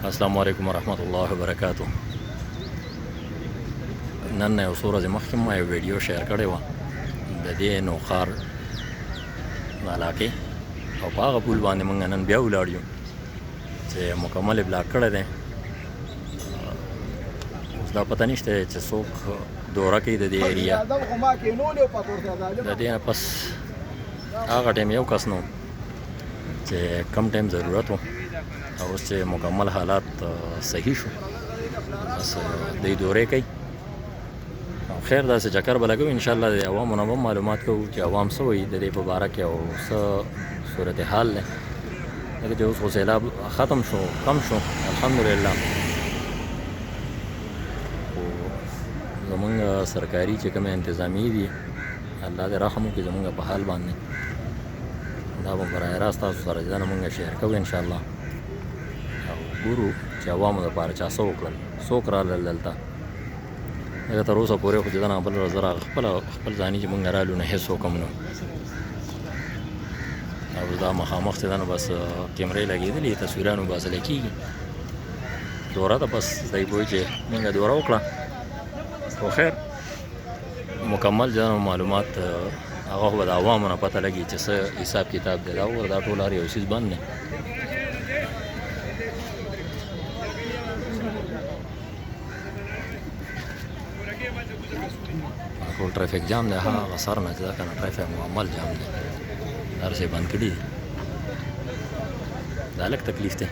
السلام علیکم ورحمت الله وبرکاتو. نن یو څو ورځې مخکې ما یو ویډیو شیر کړی وه د دې نوښار علاقې او په هغه پول باندې موږ نن بیا ولاړ یو چې مکمل یې بلاک کړی دی. اوس دا پته نشته چې څوک دوره کوي د دې ایریا. د دې نه پس هغه ټایم یو کس نو چې کم ټایم ضرورت و او اوس چې مکمل حالات صحیح شو بس دی دورې کوي. خیر داسې چکر به لګوو انشاءالله د عوامو نه هم معلومات کوو چې عوام څه وایي د دې په باره کې او څه صورتحال دی. ځکه چې اوس خو سیلاب ختم شو کم شو الحمدلله. خو زمونږ سرکاري چې کومې انتظامیې دي الله دې رحم وکړي زمونږ په حال باندې. دا به براه راست تاسو سره دا نه مونږ شیر کوو انشاءالله او ګورو چې عوامو دپاره چا څه وکړل څوک رالل دلته. ځکه تر اوسه پورې خو چې دنه بل ورځ راغله خپل ځاني چې مونږ رالو نه هېڅوک هم نه او دا مخامخ چې دنه بس کیمرې لګېدلې تصویران وباسلی کېږي. دوره ده بس دی پوهېږي چې مونږ دوره وکړه خو خیر مکمل چې دنه معلومات هغه خو به د عوامو نه پته لګي چې څه حساب کتاب دی. دا وګوره دا ټول هر یو څیز بند دی. ټول ټرافیک جام دی هغه سر نه چې دا که نه ټرافیک مکمل جام دی هر څه بند کړي دي. دا لږ تکلیف دی.